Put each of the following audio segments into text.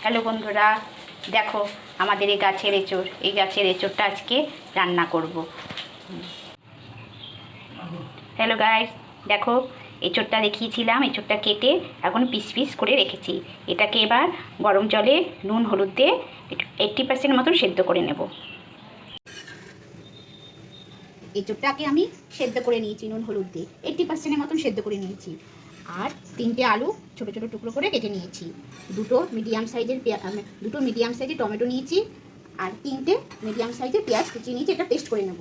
Hello বন্ধুরা, দেখো আমাদের এই গাছের এঁচোড়। এই গাছের এঁচোড়টা আজকে রান্না করব। হ্যালো গাইস, দেখো এঁচোড়টা দেখিয়েছিলাম, এঁচোড়টা কেটে এখন পিস পিস করে রেখেছি। এটাকে এবার গরম জলে নুন হলুদ দিয়ে 80% মতন সেদ্ধ করে নেব। এঁচোড়টাকে আমি সেদ্ধ করে নিয়েছি নুন হলুদ দিয়ে 80% মতন সেদ্ধ করে নিয়েছি। আর 3টে আলু ছোট ছোট টুকরো করে কেটে নিয়েছি। দুটো মিডিয়াম সাইজের টমেটো নিয়েছি। আর 3টে মিডিয়াম সাইজের পেঁয়াজ কুচিয়ে নিয়েছি, এটা পেস্ট করে নেব।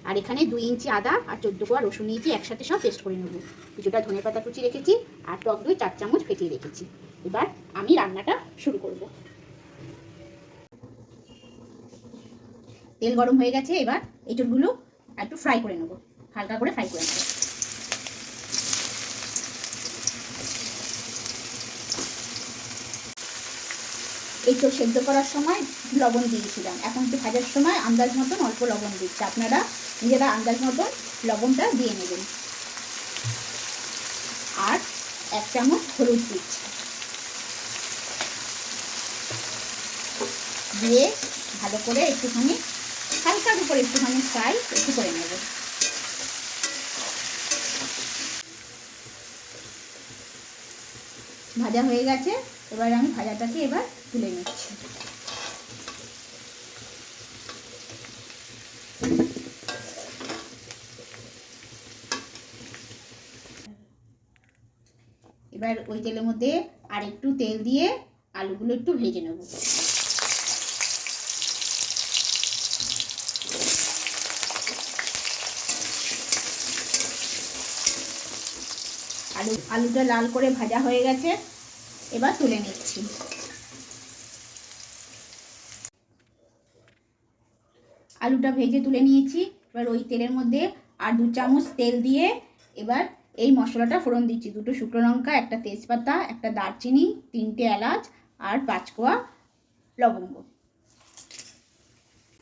আর এখানে 2 ইঞ্চি আদা আর 14 কোয়া রসুন নিয়েছি, একসাথে সব পেস্ট করে নেব। কিছুটা ধনে পাতা কুচি রেখেছি আর টক দই 4 চামচ ফেটিয়ে রেখেছি। এবার আমি রান্নাটা শুরু করব। তেল গরম হয়ে গেছে, এবার এঁচোড়গুলো একটু ফ্রাই করে নেব, হালকা করে ফ্রাই করে নেব। এঁচোড় সেদ্ধ করার সময় লবণ দিয়েছিলাম, এখন একটু ভাজার সময় আন্দাজ মতন অল্প লবণ দিচ্ছি। আপনারা নিজেরা আন্দাজ মতন লবণটা দিয়ে নেবেন। আর 1 চামচ হলুদ দিচ্ছি, দিয়ে ভালো করে একটুখানি হালকার উপরে একটুখানি ফ্রাই একটু করে নেব। ভাজা হয়ে গেছে, এবার আমি ভাজাটাকে এবার তুলে নিচ্ছি। এবার ওই তেলের মধ্যে আর একটু তেল দিয়ে আলুগুলো একটু ভেজে নেব। আলুটা লাল করে ভাজা হয়ে গেছে, এবার তুলে নিচ্ছি। আলুটা ভেজে তুলে নিয়েছি। এবার ওই তেলের মধ্যে আর 2 চামচ তেল দিয়ে এবার এই মশলাটা ফোড়ন দিচ্ছি। 2টো শুকনো লঙ্কা, একটা তেজপাতা, একটা দারচিনি, 3টে এলাচ আর 5 কোয়া লবঙ্গ।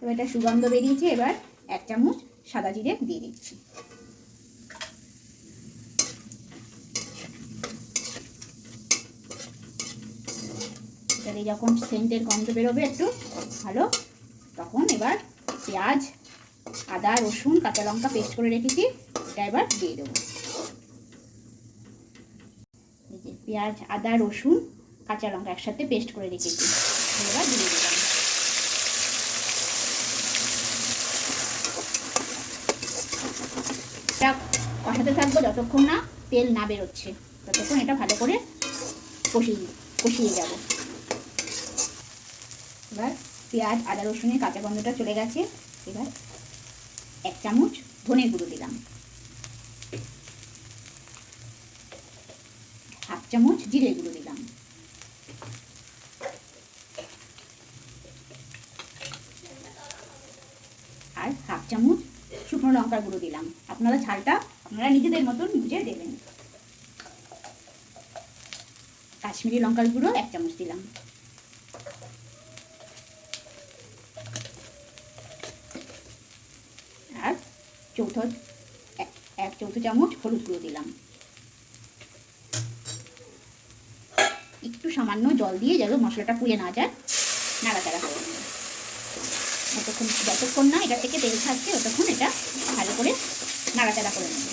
এবার এটা সুগন্ধ বেরিয়েছে, এবার 1 চামচ সাদা জিরে দিয়ে দিচ্ছি। এটাতে যখন সেন্টের গন্ধ বেরোবে একটু ভালো, তখন এবার পেঁয়াজ, আদা, রসুন, কাঁচা লঙ্কা পেস্ট করে রেখেছি, এটা এবার দিয়ে দেবো। এই যে পেঁয়াজ, আদা, রসুন, কাঁচা লঙ্কা একসাথে পেস্ট করে রেখেছি, এবার দিয়ে দিলাম। এটা কষাতে থাকবো যতক্ষণ না তেল না বেরোচ্ছে, ততক্ষণ এটা ভালো করে কষিয়ে যাব। এবার পেঁয়াজ, আদা, রসুনের কাঁচা গন্ধটা চলে গেছে, এবার 1 চামচ ধনের গুঁড়ো দিলাম, 1/2 চামচ জিরে গুঁড়ো দিলাম, আর 1/2 চামচ শুকনো লঙ্কার গুঁড়ো দিলাম। আপনারা ঝালটা আপনারা নিজেদের মতন বুঝে দেবেন। কাশ্মীরি লঙ্কার গুঁড়ো 1 চামচ দিলাম। আর এক চৌথো চামচ হলুদ গুঁড়ো দিলাম। একটু সামান্য জল দিয়ে যেন মশলাটা পুড়ে না যায়, নাড়াচাড়া করে নেব। যতক্ষণ না এটা থেকে তেল ছাড়ছে ততক্ষণ এটা ভালো করে নাড়াচাড়া করে নেব।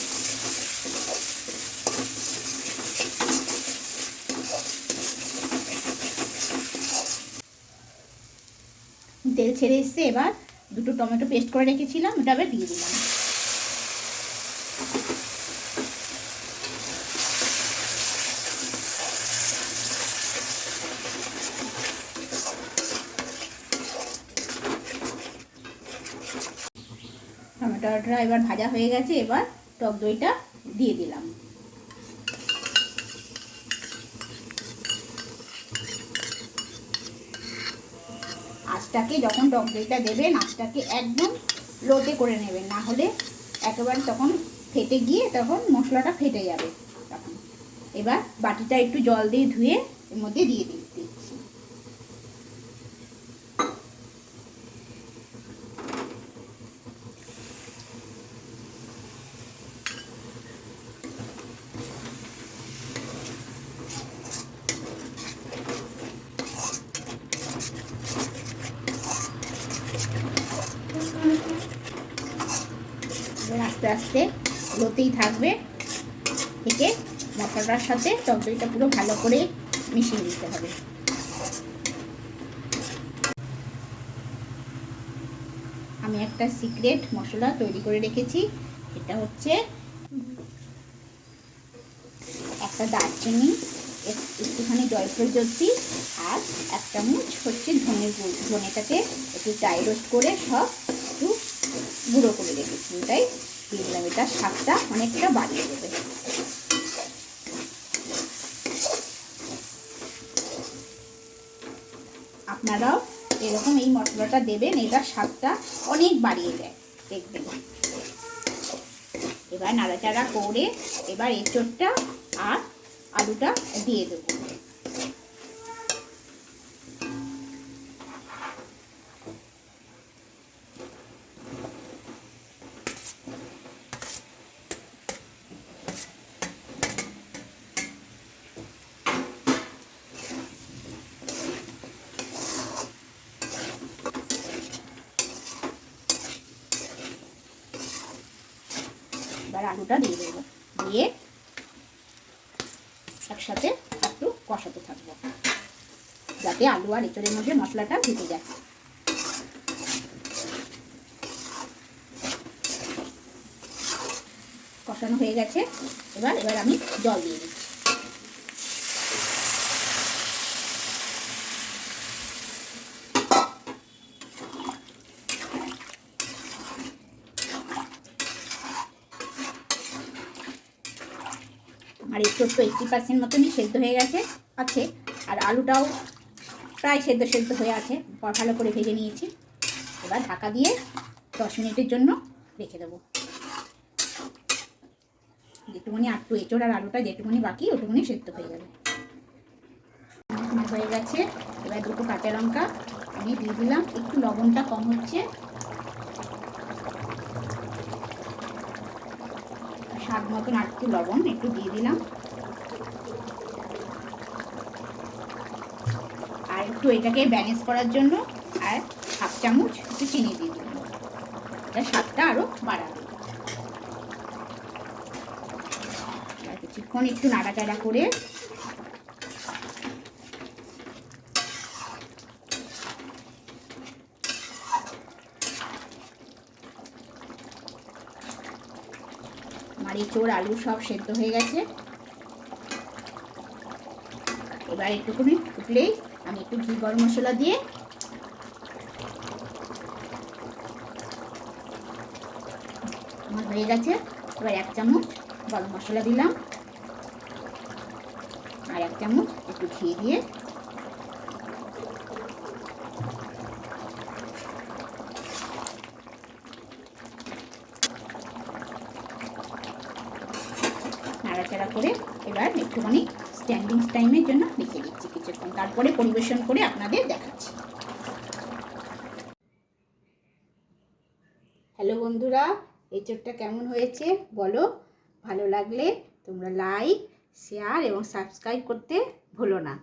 তেল ছেড়ে এসছে, এবার 2টো টমেটো পেস্ট করে রেখেছিলাম, এটা আবার দিয়ে দিলাম। টমেটোটা এবার ভাজা হয়ে গেছে, এবার টক দইটা দিয়ে দিলাম। আঁচটাকে যখন টক দইটা দেবেন, আঁচটাকে একদম লোতে করে নেবেন, না হলে একেবারে তখন ফেটে গিয়ে তখন মশলাটা ফেটে যাবে। তখন এবার বাটিটা একটু জল দিয়ে ধুয়ে এর মধ্যে দিয়ে দিচ্ছি। এবার আস্তে আস্তে লোতেই থাকবে, থেকে মশলাটার সাথে তরকারিটা পুরো ভালো করে মিশিয়ে দিতে হবে। আমি একটা সিক্রেট মশলা তৈরি করে রেখেছি। এটা হচ্ছে একটা দারচিনি, একটুখানি জয়ফল জলদি আর 1 চামচ হচ্ছে ধনের গুঁড়ো। ধনেটাকে একটু ড্রাই রোস্ট করে সব একটু গুঁড়ো করে রেখেছি, এটাই দিয়ে দিলাম। এটা স্বাদটা অনেকটা বাড়িয়ে দেবে। আপনারাও এরকম এই মশলাটা দেবেন, এটা স্বাদটা অনেক বাড়িয়ে দেয়, দেখবেন। এবার নাড়াচাড়া করে এবার এঁচোড়টা আর আলুটা দিয়ে দেবো। এবার আলুটা দিয়ে দেবো, দিয়ে একসাথে একটু কষাতে থাকবো যাতে আলু আর এঁচোড়ের মধ্যে মশলাটা ঢুকে যায়। কষানো হয়ে গেছে, এবার আমি জল দিয়ে দিচ্ছি। আর এঁচোড় তো 80% মতনই সেদ্ধ হয়ে গেছে আছে, আর আলুটাও প্রায় সেদ্ধ হয়ে আছে, ভালো করে ভেজে নিয়েছি। এবার ঢাকা দিয়ে 10 মিনিটের জন্য রেখে দেবো। যেটুকুনি একটু এঁচোড় আর আলুটা যেটুকুনি বাকি ওটুকুনি সেদ্ধ হয়ে যাবে। হয়ে গেছে, এবার 2টো কাঁচা লঙ্কা আমি দিয়ে দিলাম। একটু লবণটা কম হচ্ছে, স্বাদ মতন আর একটু লবণ একটু দিয়ে দিলাম। আর একটু এটাকে ব্যালেন্স করার জন্য আর 1/2 চামচ একটু চিনি দিয়ে দিলাম, এটা স্বাদটা আরও বাড়াবে। কিছুক্ষণ একটু নাড়াচাড়া করে আমার এঁচোড় আলু সব সেদ্ধ হয়ে গেছে। এবার একটুখানি ফুটলেই আমি একটু ঘি গরম মশলা দিয়ে আমার হয়ে গেছে। এবার 1 চামচ গরম মশলা দিলাম আর 1 চামচ একটু ঘি দিয়ে নাড়াচাড়া করে এবার একটুখানি স্ট্যান্ডিং টাইমের জন্য রেখে দিচ্ছি কিছুক্ষণ, তারপরে পরিবেশন করে আপনাদের দেখাচ্ছি। হ্যালো বন্ধুরা, এঁচোড়টা কেমন হয়েছে বলো। ভালো লাগলে তোমরা লাইক, শেয়ার এবং সাবস্ক্রাইব করতে ভুলো না।